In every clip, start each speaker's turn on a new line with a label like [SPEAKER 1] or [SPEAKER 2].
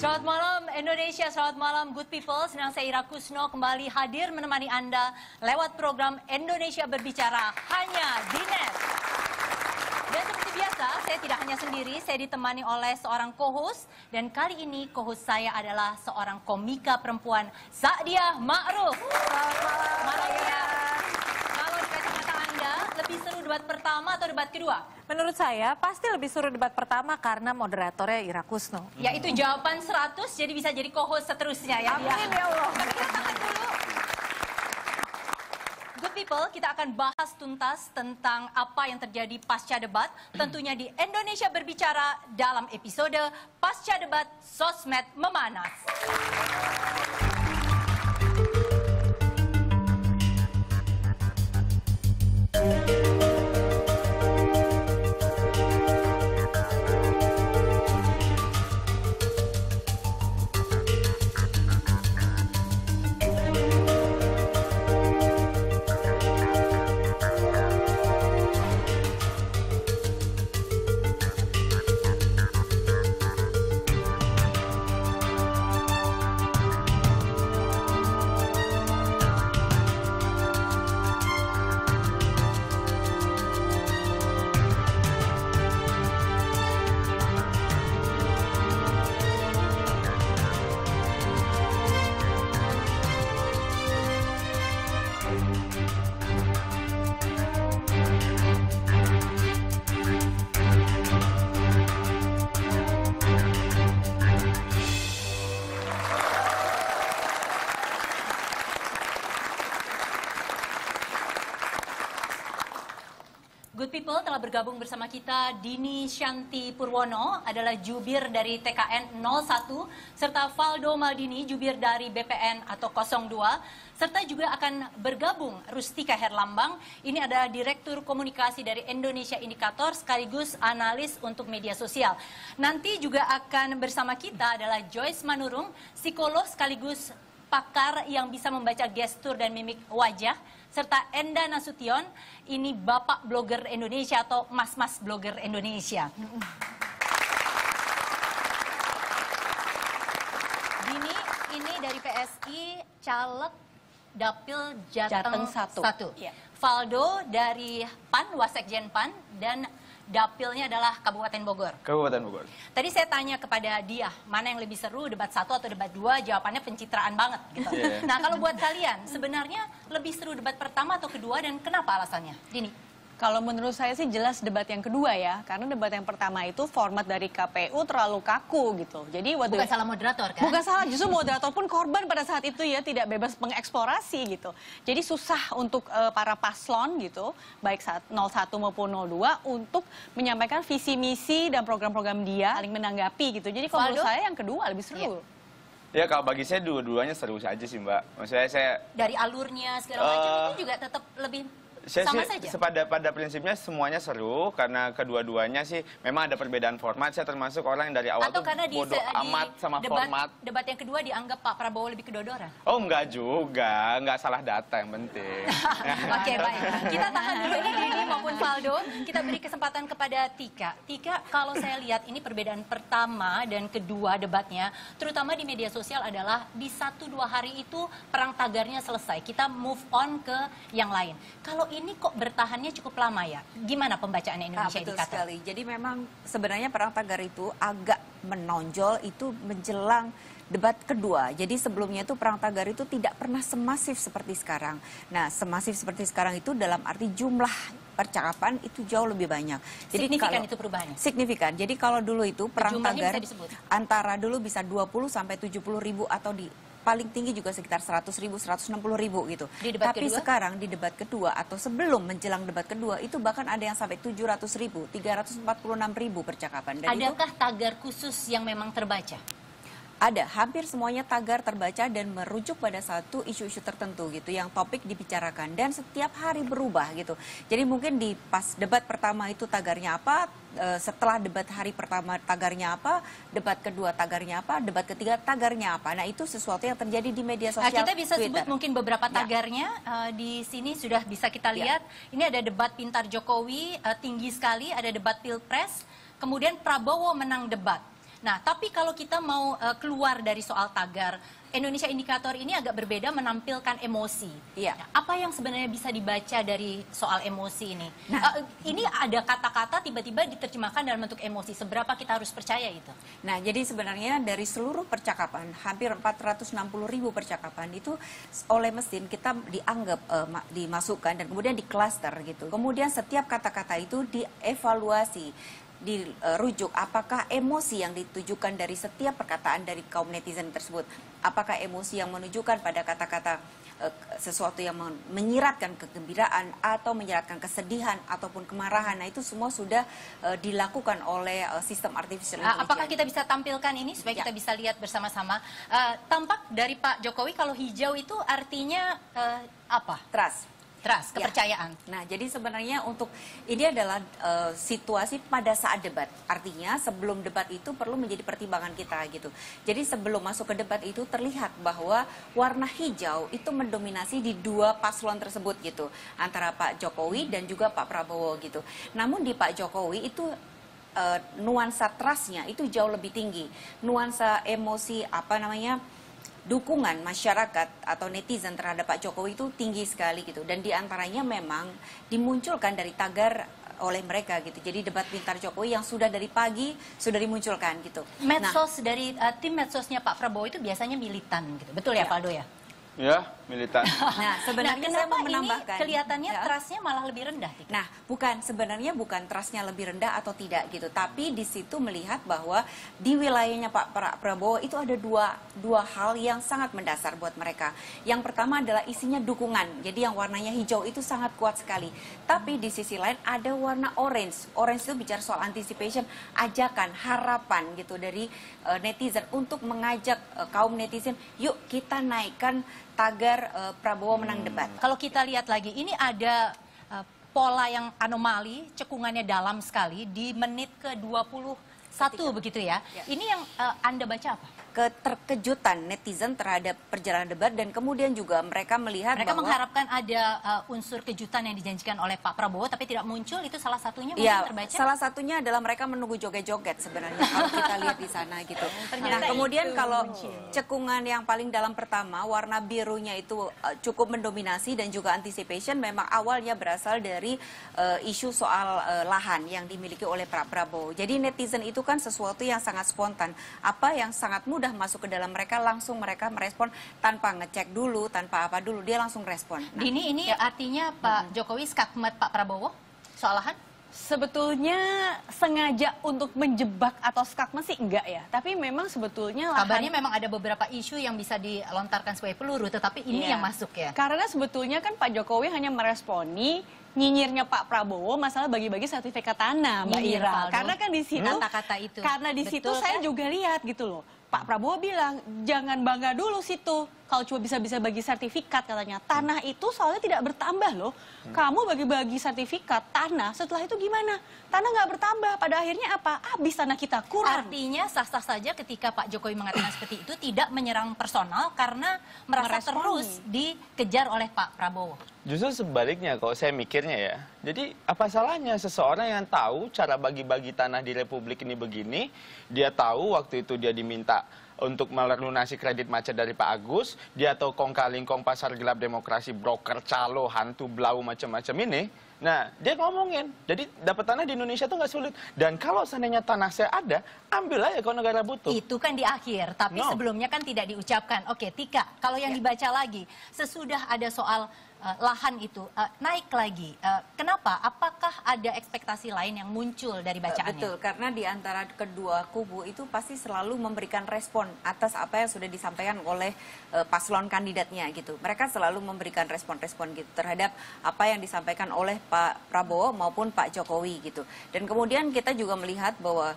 [SPEAKER 1] Selamat malam Indonesia, selamat malam good people. Senang saya Ira Kusno kembali hadir menemani Anda lewat program Indonesia Berbicara hanya di NET. Dan seperti biasa, saya tidak hanya sendiri, saya ditemani oleh seorang co-host. Dan kali ini co-host saya adalah seorang komika perempuan, Sa'diah Ma'ruf. Selamat malam. Kalau di kacamata Anda, lebih seru debat pertama atau debat kedua?
[SPEAKER 2] Menurut saya pasti lebih seru debat pertama karena moderatornya Ira Kusno.
[SPEAKER 1] Yaitu jawaban 100, jadi bisa jadi co-host seterusnya ya.
[SPEAKER 2] Amin ya Allah.
[SPEAKER 1] Kita tahan dulu. Good people, kita akan bahas tuntas tentang apa yang terjadi pasca debat. Tentunya di Indonesia Berbicara dalam episode Pasca Debat Sosmed Memanas. Good people, telah bergabung bersama kita Dini Shanti Purwono adalah jubir dari TKN 01 serta Valdo Maldini jubir dari BPN atau 02 serta juga akan bergabung Rustika Herlambang, ini adalah Direktur Komunikasi dari Indonesia Indikator sekaligus analis untuk media sosial. Nanti juga akan bersama kita adalah Joyce Manurung, psikolog sekaligus pakar yang bisa membaca gestur dan mimik wajah, serta Enda Nasution, ini Bapak Blogger Indonesia atau Mas-Mas Blogger Indonesia. Dini, ini dari PSI, caleg Dapil Jateng 1.
[SPEAKER 2] Ya.
[SPEAKER 1] Valdo dari PAN, Wasekjen PAN, dan dapilnya adalah Kabupaten Bogor.
[SPEAKER 3] Kabupaten Bogor.
[SPEAKER 1] Tadi saya tanya kepada dia, mana yang lebih seru, debat 1 atau debat 2, jawabannya pencitraan banget. Gitu.
[SPEAKER 3] Yeah.
[SPEAKER 1] Nah, kalau buat kalian, sebenarnya lebih seru debat pertama atau kedua dan kenapa alasannya? Dini?
[SPEAKER 4] Kalau menurut saya sih jelas debat yang kedua ya, karena debat yang pertama itu format dari KPU terlalu kaku gitu. Jadi
[SPEAKER 1] Bukan salah moderator kan?
[SPEAKER 4] Bukan salah, justru moderator pun korban pada saat itu ya, tidak bebas mengeksplorasi gitu. Jadi susah untuk para paslon gitu, baik 01 maupun 02 untuk menyampaikan visi misi dan program-program dia, saling menanggapi gitu. Jadi kalau menurut saya yang kedua lebih seru.
[SPEAKER 1] Iya.
[SPEAKER 3] Ya kalau bagi saya dua-duanya seru saja sih Mbak. Maksudnya saya
[SPEAKER 1] Dari alurnya segala macam itu juga tetap lebih sama saja.
[SPEAKER 3] pada prinsipnya semuanya seru karena kedua-duanya sih memang ada perbedaan format. Saya termasuk orang yang dari awal
[SPEAKER 1] Atau
[SPEAKER 3] tuh
[SPEAKER 1] karena
[SPEAKER 3] bodoh amat sama format.
[SPEAKER 1] Debat yang kedua dianggap Pak Prabowo lebih kedodoran.
[SPEAKER 3] Oh enggak juga, enggak salah data yang penting.
[SPEAKER 1] Oke, baik. Kita tahan dulu ini Dini maupun Valdo. Kita beri kesempatan kepada Tika. Tika, kalau saya lihat ini perbedaan pertama dan kedua debatnya, terutama di media sosial adalah di 1-2 hari itu perang tagarnya selesai. Kita move on ke yang lain. Kalau ini kok bertahannya cukup lama ya? Gimana pembacaannya Indonesia
[SPEAKER 5] Betul
[SPEAKER 1] Indikator?
[SPEAKER 5] sekali. Jadi memang sebenarnya perang tagar itu agak menonjol itu menjelang debat kedua. Jadi sebelumnya itu perang tagar itu tidak pernah semasif seperti sekarang. Nah, semasif seperti sekarang itu dalam arti jumlah percakapan itu jauh lebih banyak. Jadi
[SPEAKER 1] Signifikan itu perubahannya?
[SPEAKER 5] Signifikan. Jadi kalau dulu itu perang
[SPEAKER 1] Jumlahnya
[SPEAKER 5] tagar
[SPEAKER 1] bisa disebut?
[SPEAKER 5] antara dulu bisa 20 sampai 70 ribu atau di paling tinggi juga sekitar 100 ribu, 160 ribu gitu.
[SPEAKER 1] Di debat
[SPEAKER 5] Tapi
[SPEAKER 1] kedua?
[SPEAKER 5] sekarang di debat kedua atau sebelum menjelang debat kedua itu bahkan ada yang sampai 700 ribu, 346 ribu percakapan. Dan
[SPEAKER 1] Adakah tagar khusus yang memang terbaca?
[SPEAKER 5] Ada, hampir semuanya tagar terbaca dan merujuk pada satu isu-isu tertentu gitu yang topik dibicarakan dan setiap hari berubah gitu. Jadi mungkin di pas debat pertama itu tagarnya apa, setelah debat hari pertama tagarnya apa, debat kedua tagarnya apa, debat ketiga tagarnya apa. Nah, itu sesuatu yang terjadi di media sosial.
[SPEAKER 1] Kita bisa
[SPEAKER 5] Twitter.
[SPEAKER 1] sebut mungkin beberapa
[SPEAKER 5] Ya.
[SPEAKER 1] tagarnya. Di sini sudah bisa kita lihat. Ini ada debat pintar Jokowi, tinggi sekali, ada debat Pilpres, kemudian Prabowo menang debat. Nah, tapi kalau kita mau keluar dari soal tagar, Indonesia Indikator ini agak berbeda menampilkan emosi.
[SPEAKER 5] Iya.
[SPEAKER 1] Nah, apa yang sebenarnya bisa dibaca dari soal emosi ini? Ini ada kata-kata tiba-tiba diterjemahkan dalam bentuk emosi. Seberapa kita harus percaya itu?
[SPEAKER 5] Nah, jadi sebenarnya dari seluruh percakapan, hampir 460.000 percakapan itu oleh mesin kita dianggap dimasukkan dan kemudian di-cluster gitu. Kemudian setiap kata-kata itu dievaluasi, dirujuk apakah emosi yang ditujukan dari setiap perkataan dari kaum netizen tersebut, apakah emosi yang menunjukkan pada kata-kata sesuatu yang menyiratkan kegembiraan atau menyiratkan kesedihan ataupun kemarahan. Nah, itu semua sudah dilakukan oleh sistem artificial intelligence.
[SPEAKER 1] Apakah kita bisa tampilkan ini supaya kita bisa lihat bersama-sama? Tampak dari Pak Jokowi kalau hijau itu artinya apa?
[SPEAKER 5] Trust.
[SPEAKER 1] Trust, kepercayaan.
[SPEAKER 5] Ya. Nah, jadi sebenarnya untuk ini adalah situasi pada saat debat. Artinya sebelum debat itu perlu menjadi pertimbangan kita gitu. Jadi sebelum masuk ke debat itu terlihat bahwa warna hijau itu mendominasi di dua paslon tersebut gitu. Antara Pak Jokowi dan juga Pak Prabowo gitu. Namun di Pak Jokowi itu nuansa trustnya itu jauh lebih tinggi. Nuansa emosi dukungan masyarakat atau netizen terhadap Pak Jokowi itu tinggi sekali gitu, dan diantaranya memang dimunculkan dari tagar oleh mereka gitu. Jadi debat pintar Jokowi yang sudah dari pagi sudah dimunculkan gitu.
[SPEAKER 1] Medsos dari tim medsosnya Pak Prabowo itu biasanya militan gitu, betul ya, Faldo ya?
[SPEAKER 3] Ya, militan.
[SPEAKER 5] Nah, sebenarnya saya mau menambahkan.
[SPEAKER 1] Ini kelihatannya trustnya malah lebih rendah.
[SPEAKER 5] Nah, sebenarnya bukan trustnya lebih rendah atau tidak gitu, tapi di situ melihat bahwa di wilayahnya Pak Prabowo itu ada dua hal yang sangat mendasar buat mereka. Yang pertama adalah isinya dukungan, jadi yang warnanya hijau itu sangat kuat sekali. Tapi di sisi lain ada warna orange. Orange itu bicara soal anticipation, ajakan, harapan gitu dari netizen untuk mengajak kaum netizen, yuk kita naikkan tagar Prabowo menang debat.
[SPEAKER 1] Kalau kita lihat lagi, ini ada pola yang anomali, cekungannya dalam sekali di menit ke-21 begitu ya. Ini yang Anda baca apa?
[SPEAKER 5] Keterkejutan netizen terhadap perjalanan debat, dan kemudian juga mereka melihat bahwa
[SPEAKER 1] mengharapkan ada unsur kejutan yang dijanjikan oleh Pak Prabowo tapi tidak muncul. Itu salah satunya mungkin
[SPEAKER 5] ya,
[SPEAKER 1] terbaca?
[SPEAKER 5] salah satunya adalah mereka menunggu joget-joget sebenarnya kalau kita lihat di sana gitu. Nah, kemudian kalau cekungan yang paling dalam pertama, warna birunya itu cukup mendominasi dan juga anticipation, memang awalnya berasal dari isu soal lahan yang dimiliki oleh Pak Prabowo. Jadi netizen itu kan sesuatu yang sangat spontan. Apa yang sangat mudah masuk ke dalam mereka, langsung mereka merespon tanpa ngecek dulu, tanpa apa dulu, dia langsung respon. Nah,
[SPEAKER 1] ini artinya Pak Jokowi skakmat Pak Prabowo soal lahan?
[SPEAKER 4] Sebetulnya sengaja untuk menjebak atau skakmat sih enggak ya, tapi memang sebetulnya
[SPEAKER 1] kabarnya memang ada beberapa isu yang bisa dilontarkan sebagai peluru, tetapi ini yang masuk ya.
[SPEAKER 4] Karena sebetulnya kan Pak Jokowi hanya meresponi nyinyirnya Pak Prabowo masalah bagi-bagi sertifikat tanah, Mbak
[SPEAKER 1] Nyinyir,
[SPEAKER 4] Ira.
[SPEAKER 1] Faldo.
[SPEAKER 4] Karena kan di situ
[SPEAKER 1] Kata-kata itu.
[SPEAKER 4] Karena di situ
[SPEAKER 1] Betul,
[SPEAKER 4] saya
[SPEAKER 1] kan?
[SPEAKER 4] juga lihat gitu loh. Pak Prabowo bilang, jangan bangga dulu situ. Kalau cuma bisa-bisa bagi sertifikat katanya. Tanah itu soalnya tidak bertambah loh. Kamu bagi-bagi sertifikat tanah, setelah itu gimana? Tanah nggak bertambah. Pada akhirnya apa? Habis tanah kita, kurang.
[SPEAKER 1] Artinya sah-sah saja ketika Pak Jokowi mengatakan seperti itu, tidak menyerang personal karena merasa terus dikejar oleh Pak Prabowo.
[SPEAKER 3] Justru sebaliknya kalau saya mikirnya ya. Jadi apa salahnya seseorang yang tahu cara bagi-bagi tanah di Republik ini begini, dia tahu waktu itu dia diminta untuk melunasi kredit macet dari Pak Agus, dia tahu kong-kalingkong pasar gelap demokrasi, broker, calo, hantu, blau, macam-macam ini. Nah, dia ngomongin, jadi dapat tanah di Indonesia tuh nggak sulit. Dan kalau seandainya tanah saya ada, ambil aja kalau negara butuh.
[SPEAKER 1] Itu kan di akhir, tapi sebelumnya kan tidak diucapkan. Oke, Tika, kalau yang dibaca lagi, sesudah ada soal lahan itu naik lagi. Kenapa? Apakah ada ekspektasi lain yang muncul dari bacaannya?
[SPEAKER 5] Betul, karena di antara kedua kubu itu pasti selalu memberikan respon atas apa yang sudah disampaikan oleh paslon kandidatnya gitu. Mereka selalu memberikan respon-respon gitu terhadap apa yang disampaikan oleh Pak Prabowo maupun Pak Jokowi gitu. Dan kemudian kita juga melihat bahwa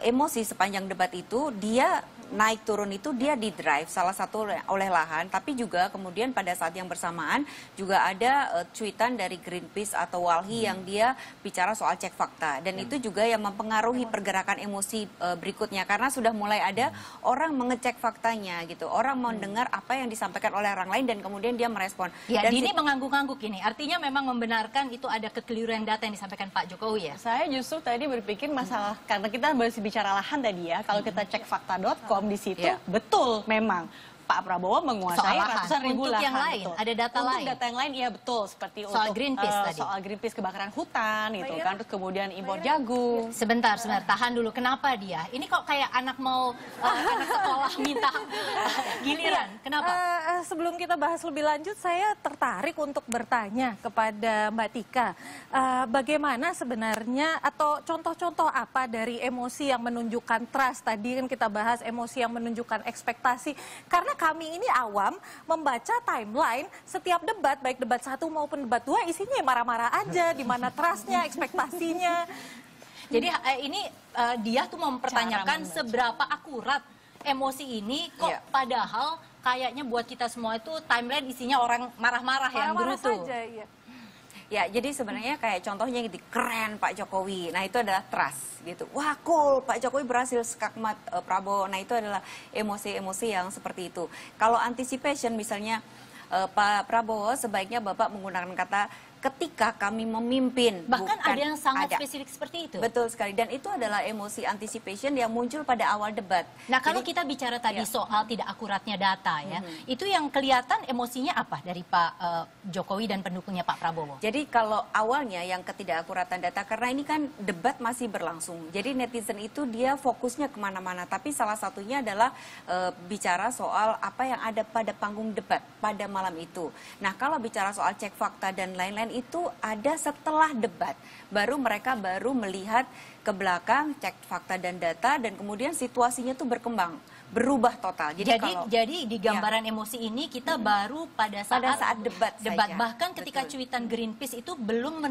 [SPEAKER 5] emosi sepanjang debat itu dia naik turun itu dia di drive salah satu oleh lahan, tapi juga kemudian pada saat yang bersamaan juga ada cuitan dari Greenpeace atau Walhi yang dia bicara soal cek fakta. Dan itu juga yang mempengaruhi pergerakan emosi berikutnya. Karena sudah mulai ada orang mengecek faktanya gitu. Orang mau dengar apa yang disampaikan oleh orang lain dan kemudian dia merespon.
[SPEAKER 1] Ya,
[SPEAKER 5] Dan
[SPEAKER 1] Dini mengangguk-angguk ini. Artinya memang membenarkan itu ada kekeliruan data yang disampaikan Pak Jokowi ya?
[SPEAKER 4] Saya justru tadi berpikir masalah, karena kita masih bicara lahan tadi ya, kalau kita cek fakta.com di situ,
[SPEAKER 5] Iya.
[SPEAKER 4] betul memang Pak Prabowo menguasai
[SPEAKER 1] Soal lahan.
[SPEAKER 4] ratusan ribu
[SPEAKER 1] Untuk
[SPEAKER 4] lahan.
[SPEAKER 1] yang lain,
[SPEAKER 4] betul.
[SPEAKER 1] ada data
[SPEAKER 4] Untuk
[SPEAKER 1] lain?
[SPEAKER 4] data yang lain, iya betul. Seperti
[SPEAKER 1] Soal
[SPEAKER 4] untuk
[SPEAKER 1] Greenpeace tadi.
[SPEAKER 4] soal Greenpeace kebakaran hutan, gitu kan. Terus kemudian impor jagung.
[SPEAKER 1] Sebentar, tahan dulu. Kenapa dia? Ini kok kayak anak mau anak sekolah minta giliran. Kenapa?
[SPEAKER 2] Sebelum kita bahas lebih lanjut, saya tertarik untuk bertanya kepada Mbak Tika, bagaimana sebenarnya atau contoh-contoh apa dari emosi yang menunjukkan trust? Tadi kan kita bahas emosi yang menunjukkan ekspektasi. Karena kami ini awam membaca timeline setiap debat, baik debat 1 maupun debat 2, isinya marah-marah aja, di mana trustnya, ekspektasinya.
[SPEAKER 1] Jadi ini dia tuh mempertanyakan
[SPEAKER 4] membaca.
[SPEAKER 1] seberapa akurat emosi ini kok
[SPEAKER 5] Iya.
[SPEAKER 1] padahal kayaknya buat kita semua itu timeline isinya orang marah-marah yang
[SPEAKER 2] Marah-marah
[SPEAKER 1] gerutu.
[SPEAKER 2] saja, iya.
[SPEAKER 5] ya, jadi sebenarnya kayak contohnya gitu, keren Pak Jokowi. Nah, itu adalah trust gitu. Wah, cool, Pak Jokowi berhasil skakmat Prabowo. Nah, itu adalah emosi-emosi yang seperti itu. Kalau anticipation misalnya Pak Prabowo sebaiknya Bapak menggunakan kata ketika kami memimpin.
[SPEAKER 1] Bahkan
[SPEAKER 5] bukan
[SPEAKER 1] ada yang sangat
[SPEAKER 5] ada.
[SPEAKER 1] spesifik seperti itu.
[SPEAKER 5] Betul sekali. Dan itu adalah emosi anticipation yang muncul pada awal debat.
[SPEAKER 1] Nah, kalau
[SPEAKER 5] Jadi,
[SPEAKER 1] kita bicara tadi
[SPEAKER 5] ya.
[SPEAKER 1] soal tidak akuratnya data ya, itu yang kelihatan emosinya apa dari Pak Jokowi dan pendukungnya Pak Prabowo?
[SPEAKER 5] Jadi kalau awalnya yang ketidakakuratan data, karena ini kan debat masih berlangsung. Jadi netizen itu dia fokusnya kemana-mana. Tapi salah satunya adalah bicara soal apa yang ada pada panggung debat pada malam itu. Nah, kalau bicara soal cek fakta dan lain-lain itu ada setelah debat. Mereka baru melihat ke belakang, cek fakta dan data, dan kemudian situasinya tuh berkembang, berubah total.
[SPEAKER 1] Jadi di gambaran emosi ini kita baru pada saat
[SPEAKER 5] debat saja.
[SPEAKER 1] Bahkan ketika
[SPEAKER 5] Betul.
[SPEAKER 1] cuitan Greenpeace itu belum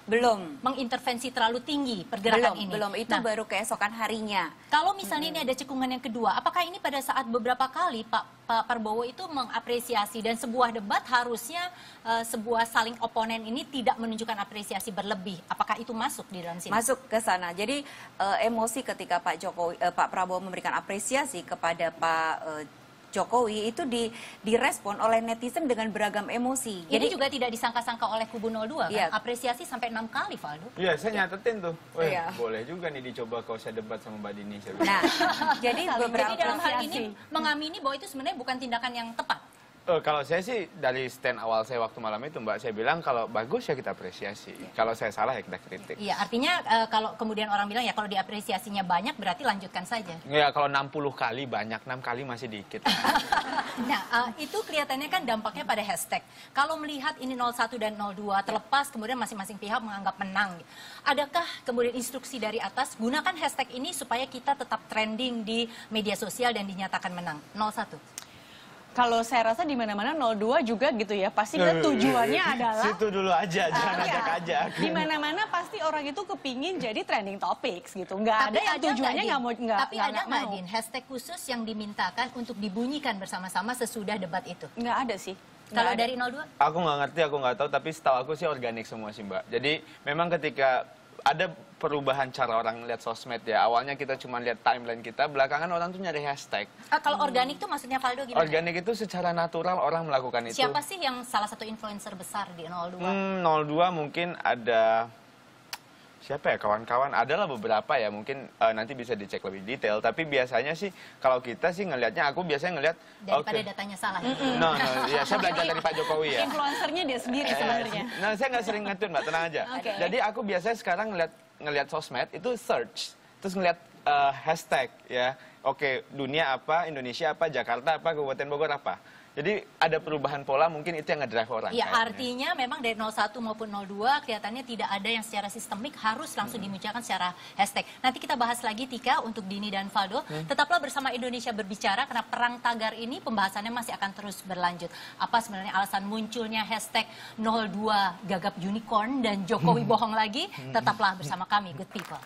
[SPEAKER 5] belum
[SPEAKER 1] mengintervensi terlalu tinggi pergerakan ini.
[SPEAKER 5] belum itu
[SPEAKER 1] Nah,
[SPEAKER 5] baru keesokan harinya.
[SPEAKER 1] kalau misalnya ini ada cekungan yang kedua, apakah ini pada saat beberapa kali Pak Prabowo itu mengapresiasi dan sebuah debat harusnya sebuah saling oponen ini tidak menunjukkan apresiasi berlebih. Apakah itu masuk di dalam sini?
[SPEAKER 5] Masuk ke sana. Jadi emosi ketika Pak Prabowo memberikan apresiasi kepada Pak Jokowi itu direspon oleh netizen dengan beragam emosi.
[SPEAKER 1] Ini juga tidak disangka-sangka oleh kubu 02 kan?
[SPEAKER 5] Iya.
[SPEAKER 1] Apresiasi sampai 6 kali, Valdo.
[SPEAKER 3] Iya, saya nyatetin tuh. Wah,
[SPEAKER 5] Iya.
[SPEAKER 3] boleh juga nih dicoba kalau saya debat sama Mbak Dini. Saya bilang.
[SPEAKER 5] Nah, jadi beberapa
[SPEAKER 1] Jadi dalam hal ini
[SPEAKER 4] apresiasi.
[SPEAKER 1] mengamini bahwa itu sebenarnya bukan tindakan yang tepat.
[SPEAKER 3] Kalau saya sih dari stand awal saya waktu malam itu Mbak, saya bilang kalau bagus ya kita apresiasi. Kalau saya salah ya kita kritik.
[SPEAKER 1] Iya, artinya kalau kemudian orang bilang ya kalau diapresiasinya banyak berarti lanjutkan saja.
[SPEAKER 3] Ya kalau 60 kali banyak, 6 kali masih dikit.
[SPEAKER 1] Nah, itu kelihatannya kan dampaknya pada hashtag. Kalau melihat ini 01 dan 02 terlepas kemudian masing-masing pihak menganggap menang. Adakah kemudian instruksi dari atas gunakan hashtag ini supaya kita tetap trending di media sosial dan dinyatakan menang? 01.
[SPEAKER 4] Kalau saya rasa di mana-mana 02 juga gitu ya. Pasti kan tujuannya adalah
[SPEAKER 3] Situ dulu aja, jangan
[SPEAKER 4] iya.
[SPEAKER 3] ajak-ajak.
[SPEAKER 4] Di mana-mana pasti orang itu kepingin jadi trending topics gitu. Nggak ada yang tujuannya nggak mau
[SPEAKER 1] Tapi ada nggak, Din, hashtag khusus yang dimintakan untuk dibunyikan bersama-sama sesudah debat itu?
[SPEAKER 4] Nggak ada sih.
[SPEAKER 1] Kalau
[SPEAKER 4] Nggak ada.
[SPEAKER 1] dari 02?
[SPEAKER 3] Aku nggak ngerti, aku nggak tahu, tapi setahu aku sih organik semua sih Mbak. Jadi memang ketika ada perubahan cara orang lihat sosmed ya. Awalnya kita cuma lihat timeline kita, belakangan orang tuh nyari hashtag.
[SPEAKER 1] Kalau organik tuh maksudnya Valdo gimana?
[SPEAKER 3] Organik itu secara natural orang melakukan itu.
[SPEAKER 1] Siapa sih yang salah satu influencer besar di 02?
[SPEAKER 3] 02 mungkin ada siapa ya, kawan-kawan, adalah beberapa ya, mungkin nanti bisa dicek lebih detail, tapi biasanya sih kalau kita sih ngelihatnya, aku biasanya ngelihat
[SPEAKER 1] Daripada datanya salah.
[SPEAKER 3] no, ya saya belajar dari Pak Jokowi ya.
[SPEAKER 4] Influencernya dia sendiri sebenarnya.
[SPEAKER 3] Nah, saya nggak sering ngetweet Mbak, tenang aja.
[SPEAKER 4] Oke.
[SPEAKER 3] Jadi aku biasanya sekarang ngelihat sosmed itu search, terus ngelihat hashtag ya. Oke, dunia apa, Indonesia apa, Jakarta apa, Kabupaten Bogor apa. Jadi ada perubahan pola, mungkin itu yang ngedrive orang.
[SPEAKER 1] Ya,
[SPEAKER 3] kayaknya.
[SPEAKER 1] artinya memang dari 01 maupun 02 kelihatannya tidak ada yang secara sistemik harus langsung dimunculkan secara hashtag. Nanti kita bahas lagi, Tika, untuk Dini dan Valdo. Tetaplah bersama Indonesia Berbicara, karena perang tagar ini pembahasannya masih akan terus berlanjut. Apa sebenarnya alasan munculnya hashtag 02 gagap unicorn dan Jokowi bohong lagi? Tetaplah bersama kami, Good People.